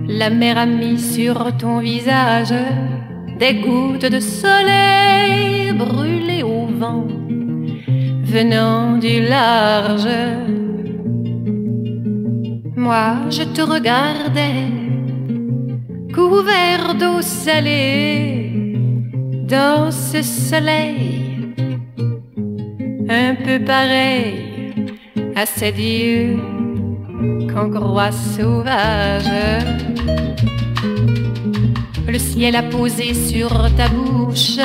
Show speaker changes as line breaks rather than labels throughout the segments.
La mer a mis sur ton visage des gouttes de soleil brûlées au vent, venant du large. Moi, je te regardais, couvert d'eau salée, dans ce soleil, un peu pareil à ces dieux qu'on croit sauvages. Le ciel a posé sur ta bouche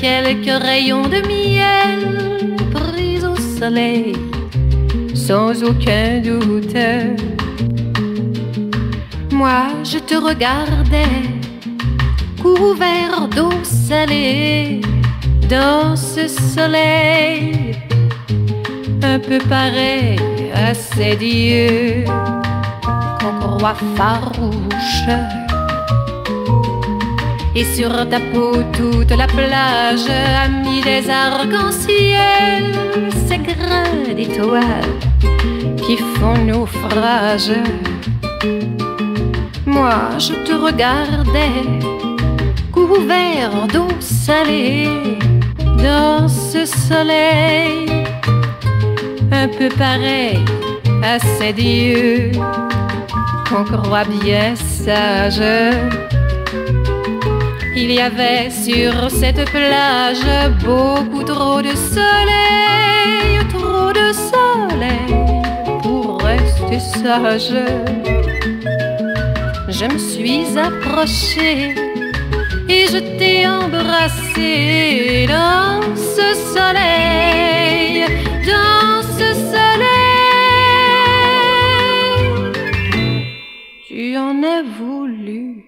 quelques rayons de miel pris au soleil, sans aucun doute. Moi, je te regardais, couvert d'eau salée, dans ce soleil, un peu pareil à ces dieux qu'on croit farouches. Et sur ta peau toute la plage a mis des arcs-en-ciel, ces grains d'étoiles qui font naufrage. Moi, je te regardais, couvert d'eau salée, dans ce soleil, un peu pareil à ces dieux qu'on croit bien sages. Il y avait sur cette plage beaucoup trop de soleil pour rester sage. Je me suis approchée et je t'ai embrassé dans ce soleil, dans ce soleil. Tu en as voulu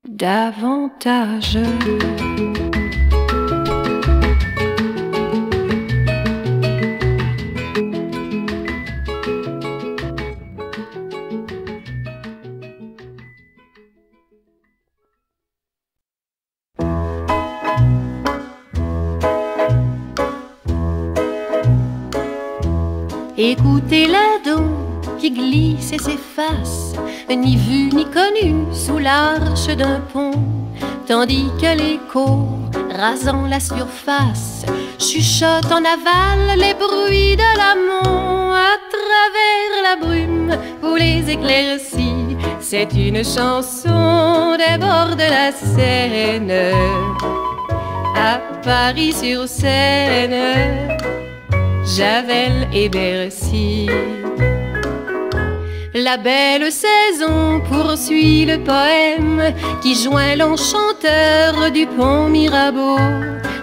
davantage. Écoutez-la donc qui glisse et s'efface, ni vue ni connue sous l'arche d'un pont, tandis que l'écho, rasant la surface, chuchote en aval les bruits de l'amont. À travers la brume ou les éclaircies, c'est une chanson des bords de la Seine. À Paris-sur-Seine, Javel et Bercy. La belle saison poursuit le poème qui joint l'enchanteur du pont Mirabeau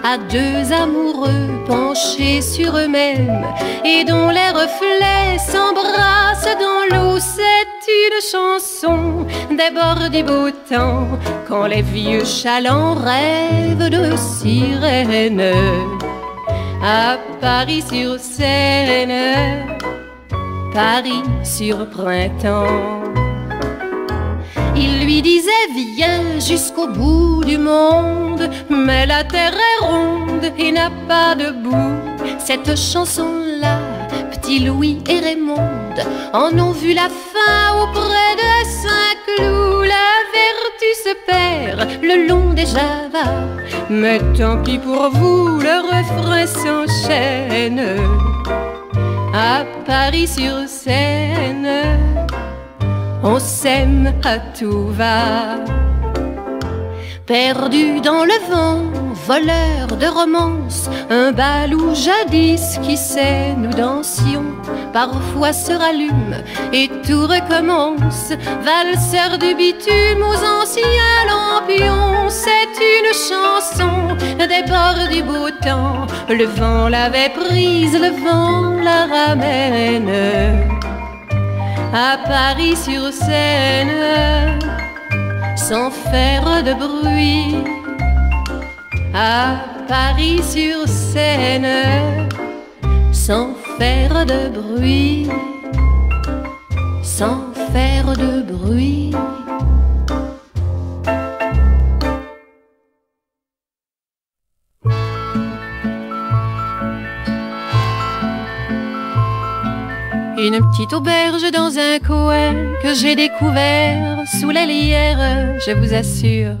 à deux amoureux penchés sur eux-mêmes et dont les reflets s'embrassent dans l'eau. C'est une chanson des bords du beau temps quand les vieux chalands rêvent de sirènes. À Paris-sur-Seine, Paris sur printemps. Il lui disait viens jusqu'au bout du monde, mais la terre est ronde et n'a pas de bout. Cette chanson-là, petit Louis et Raymonde en ont vu la fin auprès de Saint-Cloud. La vertu se perd le long des Javas, mais tant pis pour vous, le refrain s'enchaîne. À Paris-sur-Seine, on s'aime à tout va. Perdu dans le vent, voleur de romance, un bal où jadis, qui sait, nous dansions, parfois se rallume et tout recommence. Valseur du bitume aux anciens lampions, c'est une chanson des bords du beau temps. Le vent l'avait prise, le vent la ramène. À Paris-sur-Seine, sans faire de bruit. À Paris-sur-Seine, sans faire de bruit, sans faire de bruit. Une petite auberge dans un coin que j'ai découvert sous la lierre, je vous assure,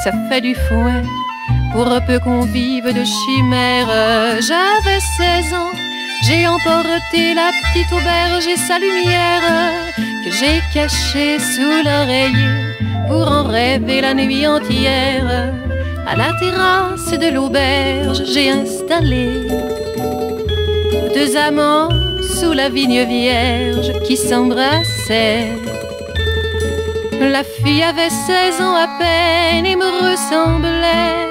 ça fait du foin pour un peu qu'on vive de chimères. J'avais 16 ans, j'ai emporté la petite auberge et sa lumière que j'ai cachée sous l'oreiller pour en rêver la nuit entière. À la terrasse de l'auberge, j'ai installé deux amants sous la vigne vierge qui s'embrassaient. La fille avait 16 ans à peine et me ressemblait.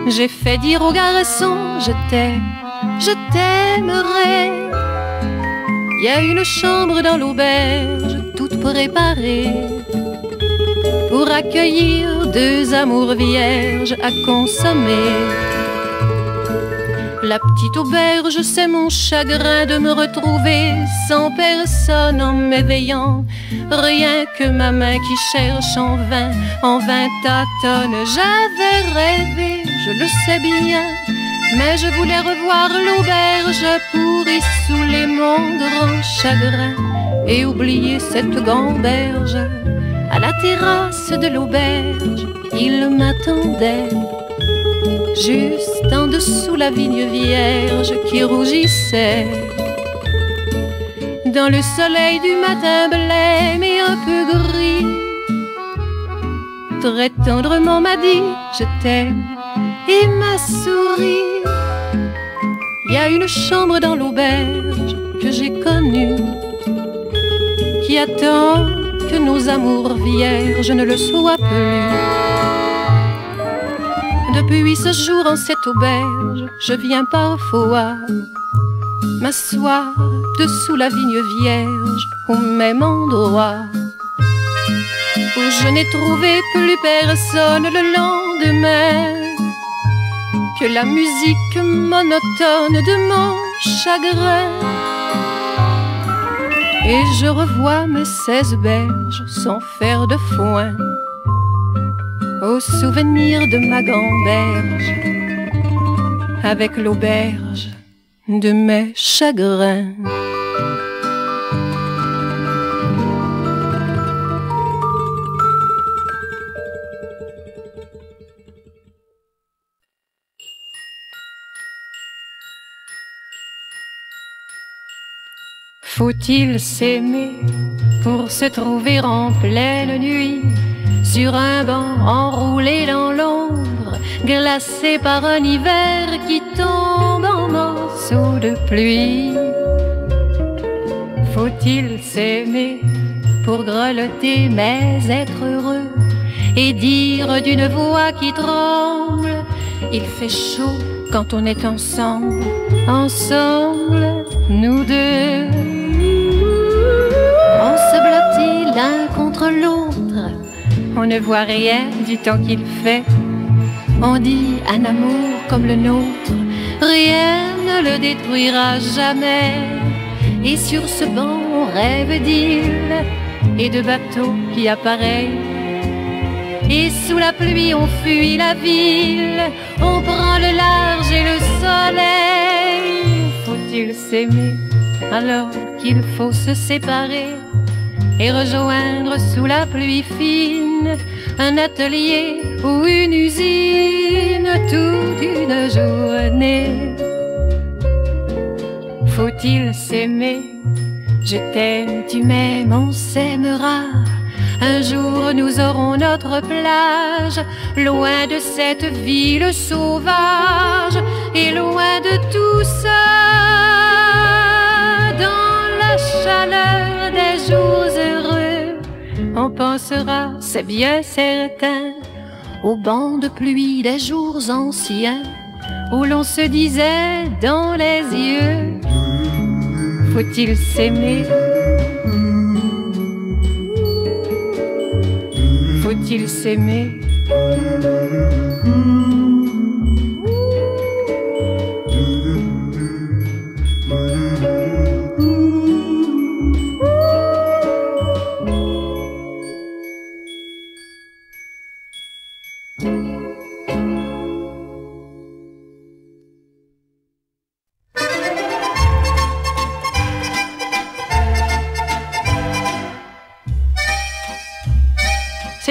J'ai fait dire au garçon, je t'aimerai. Il y a une chambre dans l'auberge toute préparée pour accueillir deux amours vierges à consommer. La petite auberge, c'est mon chagrin de me retrouver sans personne en m'éveillant. Rien que ma main qui cherche en vain tâtonne. J'avais rêvé, je le sais bien, mais je voulais revoir l'auberge pour y saouler mon grand chagrin et oublier cette gamberge. À la terrasse de l'auberge, il m'attendait, juste en dessous la vigne vierge qui rougissait. Dans le soleil du matin blême et un peu gris, très tendrement m'a dit je t'aime et m'a souri. Il y a une chambre dans l'auberge que j'ai connue qui attend que nos amours vierges ne le soient plus. Depuis ce jour en cette auberge, je viens parfois m'asseoir dessous la vigne vierge au même endroit où je n'ai trouvé plus personne le lendemain que la musique monotone de mon chagrin. Et je revois mes 16 berges sans faire de foin au souvenir de ma gamberge avec l'auberge de mes chagrins. Faut-il s'aimer pour se trouver en pleine nuit sur un banc enroulé dans l'ombre, glacé par un hiver qui tombe en morceaux de pluie? Faut-il s'aimer pour grelotter mais être heureux et dire d'une voix qui tremble: il fait chaud quand on est ensemble, ensemble, nous deux. On se blottit l'un contre l'autre, on ne voit rien du temps qu'il fait. On dit un amour comme le nôtre, rien ne le détruira jamais. Et sur ce banc on rêve d'îles et de bateaux qui appareillent. Et sous la pluie on fuit la ville, on prend le large et le soleil. Faut-il s'aimer alors qu'il faut se séparer et rejoindre sous la pluie fine un atelier ou une usine toute une journée? Faut-il s'aimer? Je t'aime, tu m'aimes, on s'aimera. Un jour nous aurons notre plage, loin de cette ville sauvage et loin de tout ça. Dans la chaleur des jours heureux, on pensera, c'est bien certain, aux bancs de pluie des jours anciens où l'on se disait dans les yeux: faut-il s'aimer? Faut-il s'aimer?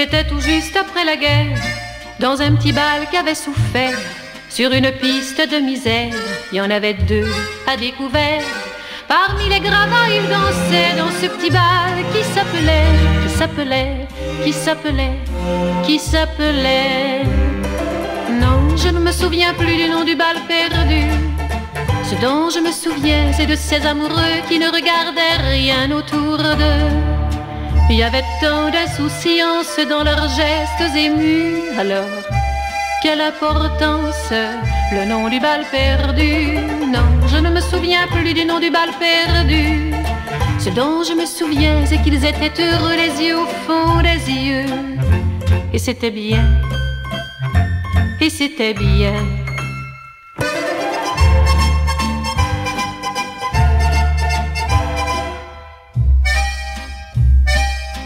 C'était tout juste après la guerre, dans un petit bal qu'avait souffert. Sur une piste de misère, il y en avait deux à découvert. Parmi les gravats, ils dansaient dans ce petit bal qui s'appelait. Non, je ne me souviens plus du nom du bal perdu. Ce dont je me souviens, c'est de ces amoureux qui ne regardaient rien autour d'eux. Il y avait tant d'insouciance dans leurs gestes émus. Alors, quelle importance, le nom du bal perdu. Non, je ne me souviens plus du nom du bal perdu. Ce dont je me souviens, c'est qu'ils étaient heureux, les yeux au fond des yeux. Et c'était bien, et c'était bien.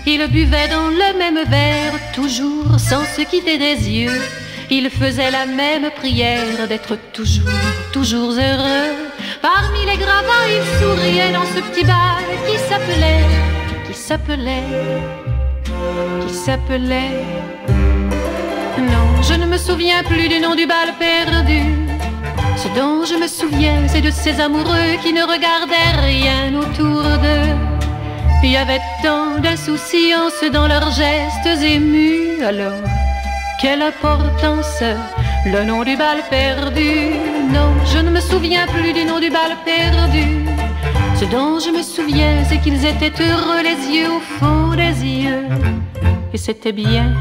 Ils buvaient dans le même verre, toujours sans se quitter des yeux. Ils faisaient la même prière d'être toujours heureux. Parmi les gravats, ils souriaient dans ce petit bal qui s'appelait. Non, je ne me souviens plus du nom du bal perdu. Ce dont je me souviens, c'est de ces amoureux qui ne regardaient rien autour d'eux. Il y avait tant d'insouciance dans leurs gestes émus. Alors, quelle importance, le nom du bal perdu. Non, je ne me souviens plus du nom du bal perdu. Ce dont je me souviens, c'est qu'ils étaient heureux, les yeux au fond des yeux. Et c'était bien,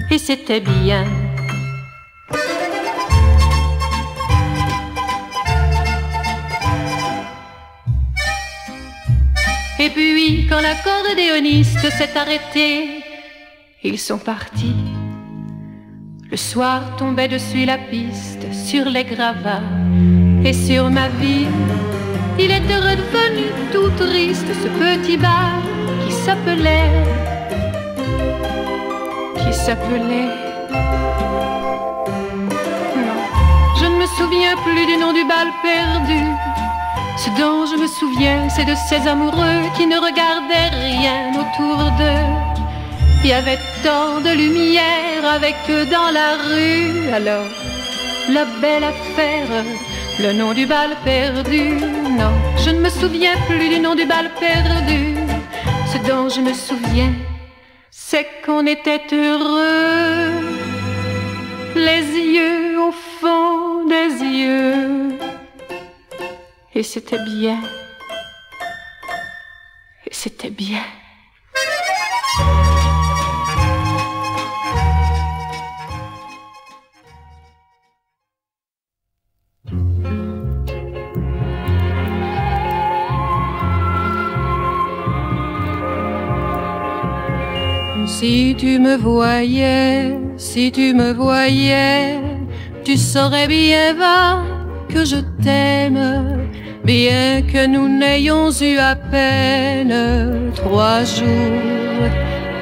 et c'était bien. Et puis, quand l'accordéoniste s'est arrêté, ils sont partis. Le soir tombait dessus la piste, sur les gravats et sur ma vie. Il était redevenu tout triste, ce petit bar qui s'appelait. Non, je ne me souviens plus du nom du bal perdu. Ce dont je me souviens, c'est de ces amoureux qui ne regardaient rien autour d'eux. Il y avait tant de lumière avec eux dans la rue. Alors, la belle affaire, le nom du bal perdu. Non, je ne me souviens plus du nom du bal perdu. Ce dont je me souviens, c'est qu'on était heureux, les yeux au fond des yeux. Et c'était bien, et c'était bien. Si tu me voyais, tu saurais bien, va, que je t'aime. Bien que nous n'ayons eu à peine 3 jours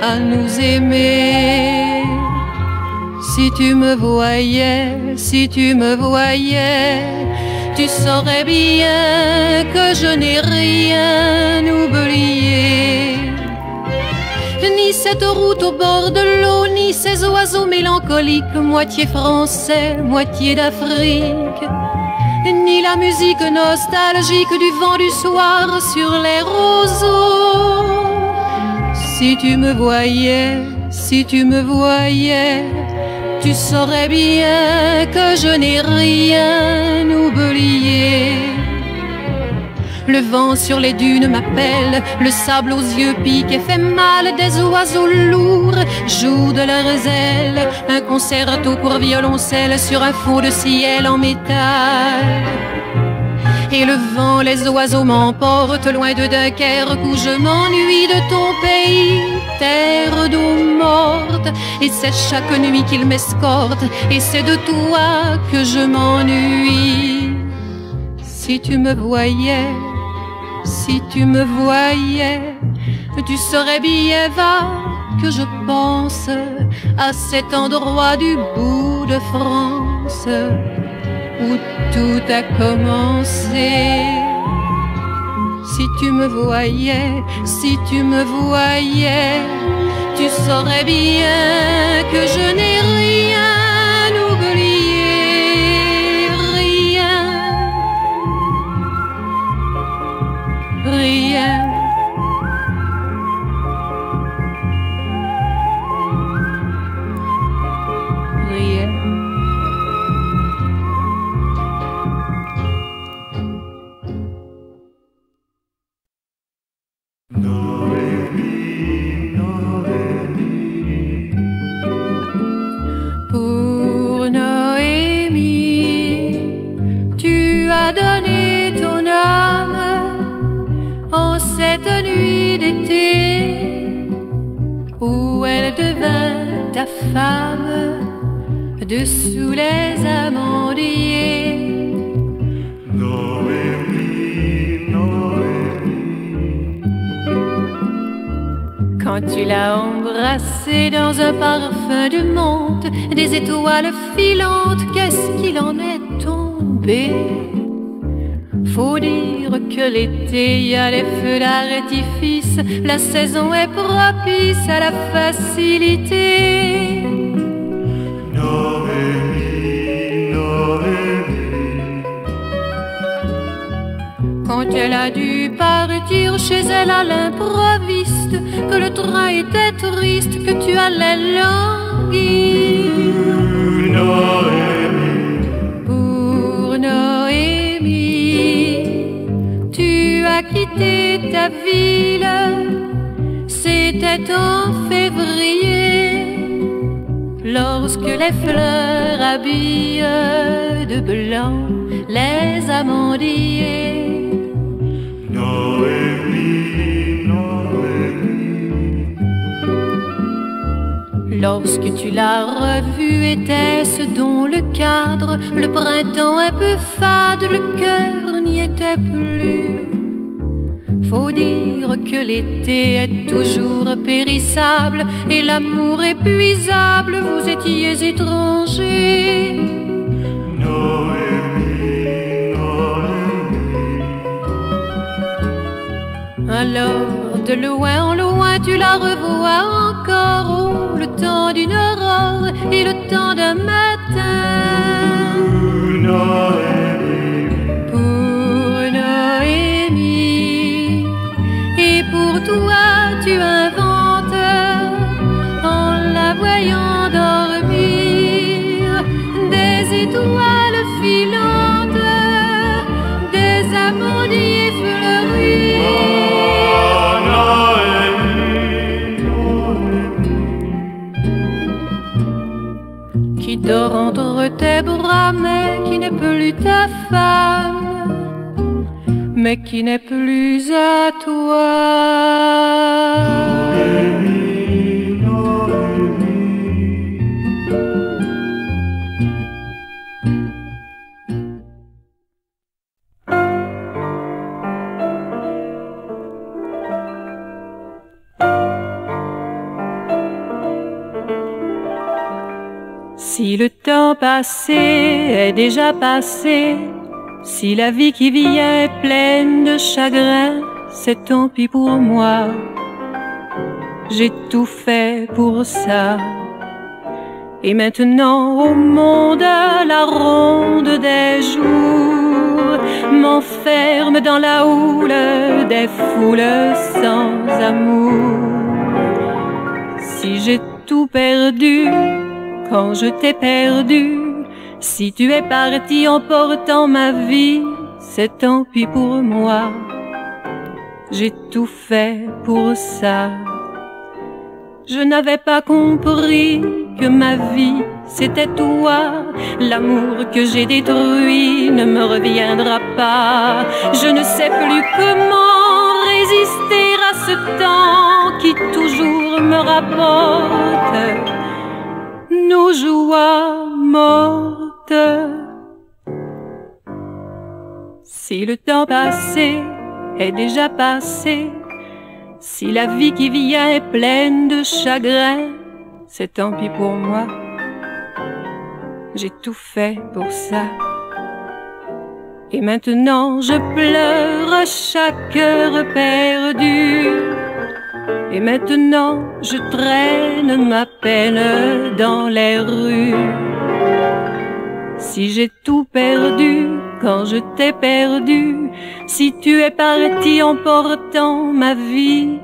à nous aimer. Si tu me voyais, tu saurais bien que je n'ai rien oublié. Ni cette route au bord de l'eau, ni ces oiseaux mélancoliques, moitié français, moitié d'Afrique, ni la musique nostalgique du vent du soir sur les roseaux. Si tu me voyais, tu saurais bien que je n'ai rien oublié. Le vent sur les dunes m'appelle, le sable aux yeux pique et fait mal. Des oiseaux lourds jouent de leurs ailes, un concerto pour violoncelle sur un fond de ciel en métal. Et le vent, les oiseaux m'emportent loin de Dunkerque où je m'ennuie de ton pays, terre d'eau morte. Et c'est chaque nuit qu'il m'escorte, et c'est de toi que je m'ennuie. Si tu me voyais, tu saurais bien, va, que je pense à cet endroit du bout de France où tout a commencé. Si tu me voyais, tu saurais bien que je n'ai rien oublié, rien, rien. Rien. Pour Noémie, tu as donné ton âme en cette nuit d'été où elle devint ta femme dessous les amandiers.
Noémie, Noémie.
Quand tu l'as embrassée dans un parfum de menthe, des étoiles filantes, qu'est-ce qu'il en est tombé? Faut dire que l'été y a les feux d'artifice, la saison est propice à la facilité.
Noémie, Noémie.
Quand elle a dû partir chez elle à l'improviste, que le train était triste, que tu allais languir.
Noémie.
Pour Noémie, tu as quitté ta ville, c'était en février, lorsque les fleurs habillent de blanc les amandiers.
Noémie, Noémie.
Lorsque tu l'as revue, était-ce dont le cadre, le printemps un peu fade, le cœur n'y était plus. Faut dire que l'été est toujours périssable et l'amour épuisable, vous étiez étrangers.
Noémie, Noémie.
Alors de loin en loin tu la revois encore, oh, le temps d'une aurore et le temps d'un matin.
Noémie.
Pour Noémie, et pour toi tu inventes en la voyant dormir des étoiles filantes, des amandiers fleuris. Qui dort entre tes bras, mais qui n'est plus ta femme, mais qui n'est plus à toi.
Noémie, Noémie.
Si le temps passé est déjà passé, si la vie qui vient est pleine de chagrin, c'est tant pis pour moi. J'ai tout fait pour ça. Et maintenant au monde, la ronde des jours m'enferme dans la houle des foules sans amour. Si j'ai tout perdu quand je t'ai perdu, si tu es parti emportant ma vie, c'est tant pis pour moi. J'ai tout fait pour ça. Je n'avais pas compris que ma vie c'était toi. L'amour que j'ai détruit ne me reviendra pas. Je ne sais plus comment résister à ce temps qui toujours me rapporte nos joies mortes. Si le temps passé est déjà passé, si la vie qui vient est pleine de chagrin, c'est tant pis pour moi. J'ai tout fait pour ça. Et maintenant je pleure à chaque heure perdue. Et maintenant je traîne ma peine dans les rues. Si j'ai tout perdu quand je t'ai perdu, si tu es parti emportant ma vie,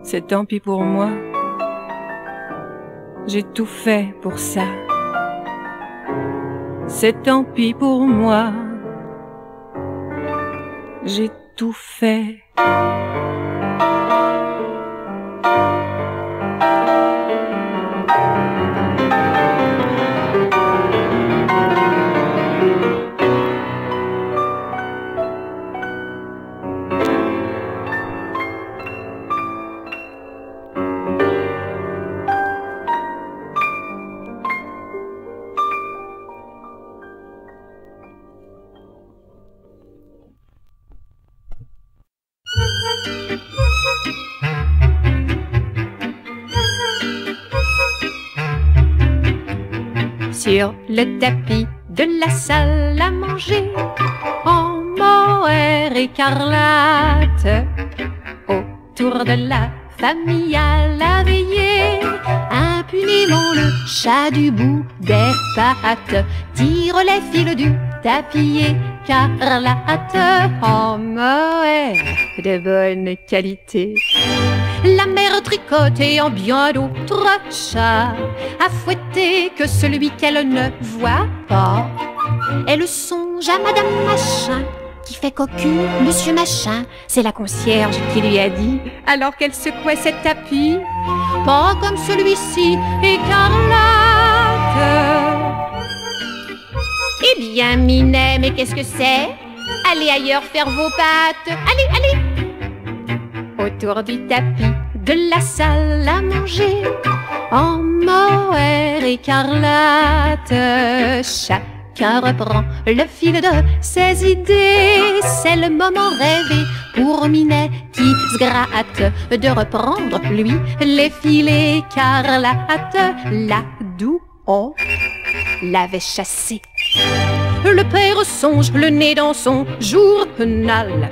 c'est tant pis pour moi. J'ai tout fait pour ça. C'est tant pis pour moi. J'ai tout fait. Sur le tapis de la salle à manger, en mohair écarlate, autour de la famille à la veillée, impunément le chat du bout des pattes tire les fils du tapis écarlate, en mohair de bonne qualité. La mère tricotait en bien d'autres chats, à fouetter que celui qu'elle ne voit pas. Elle songe à Madame Machin, qui fait cocu, Monsieur Machin. C'est la concierge qui lui a dit, alors qu'elle secouait ses tapis. Pas comme celui-ci, écarlate. Eh bien, Minet, mais qu'est-ce que c'est? Allez ailleurs faire vos pattes. Allez, allez! Autour du tapis de la salle à manger, en mohair écarlate, chacun reprend le fil de ses idées. C'est le moment rêvé pour Minet qui se gratte de reprendre, lui, les fils écarlates, là d'où on l'avait chassé. Le père songe le nez dans son journal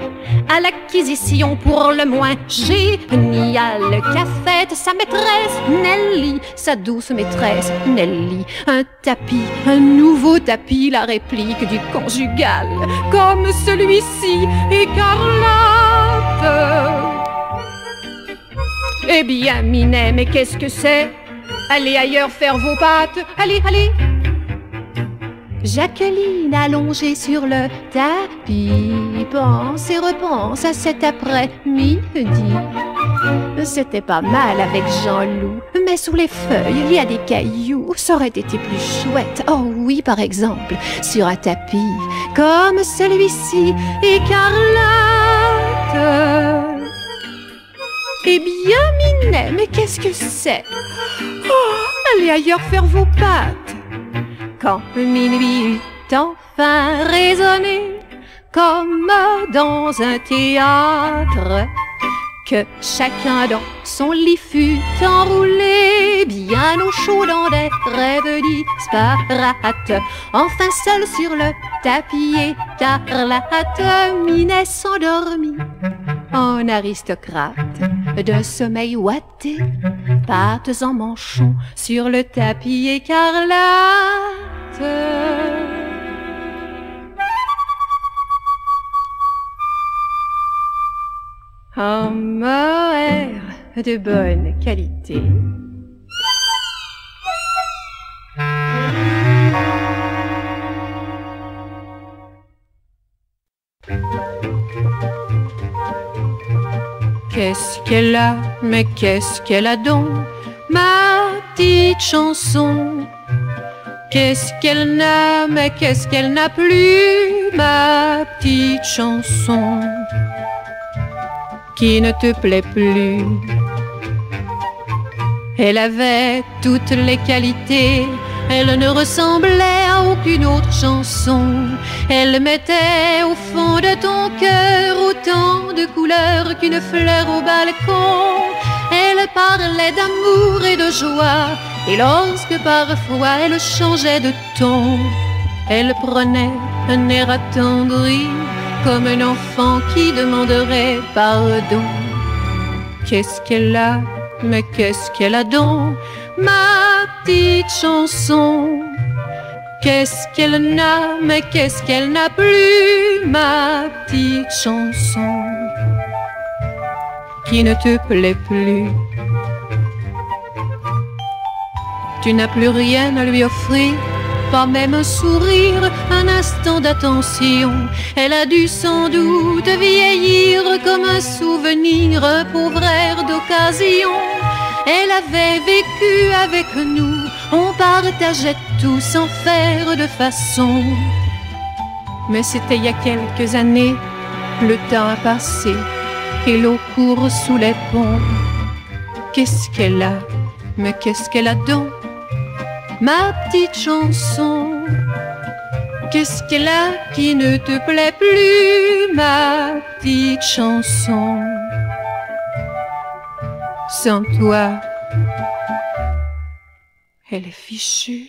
à l'acquisition pour le moins géniale qu'a faite sa maîtresse Nelly, sa douce maîtresse Nelly. Un tapis, un nouveau tapis, la réplique du conjugal, comme celui-ci, écarlate. Eh bien, Minet, mais qu'est-ce que c'est? Allez ailleurs faire vos pattes, allez, allez! Jacqueline allongée sur le tapis pense et repense à cet après-midi. C'était pas mal avec Jean-Loup, mais sous les feuilles il y a des cailloux. Ça aurait été plus chouette, oh oui, par exemple, sur un tapis comme celui-ci, écarlate. Eh bien, Minet, mais qu'est-ce que c'est? Oh, allez ailleurs faire vos pattes. Quand minuit eut enfin résonné, comme dans un théâtre, que chacun dans son lit fut enroulé, bien au chaud dans des rêves disparates. Enfin seul sur le tapis écarlate, Minet s'endormit en aristocrate d'un sommeil ouaté, pattes en manchon sur le tapis écarlate. En mohair de bonne qualité. Qu'est-ce qu'elle a, mais qu'est-ce qu'elle a donc, ma petite chanson? Qu'est-ce qu'elle n'a, mais qu'est-ce qu'elle n'a plus, ma petite chanson, qui ne te plaît plus? Elle avait toutes les qualités, elle ne ressemblait à aucune autre chanson. Elle mettait au fond de ton cœur autant de couleurs qu'une fleur au balcon. Elle parlait d'amour et de joie, et lorsque parfois elle changeait de ton, elle prenait un air attendri, comme un enfant qui demanderait pardon. qu'est-ce qu'elle a, mais qu'est-ce qu'elle a donc, ma petite chanson. Qu'est-ce qu'elle n'a, mais qu'est-ce qu'elle n'a plus, ma petite chanson, qui ne te plaît plus. Tu n'as plus rien à lui offrir, pas même un sourire, un instant d'attention. Elle a dû sans doute vieillir comme un souvenir, un pauvre air d'occasion. Elle avait vécu avec nous, on partageait tout sans faire de façon. Mais c'était il y a quelques années, le temps a passé et l'eau court sous les ponts. Qu'est-ce qu'elle a, mais qu'est-ce qu'elle a donc, ma petite chanson. Qu'est-ce qu'elle a qui ne te plaît plus, ma petite chanson. Sans toi, elle est fichue.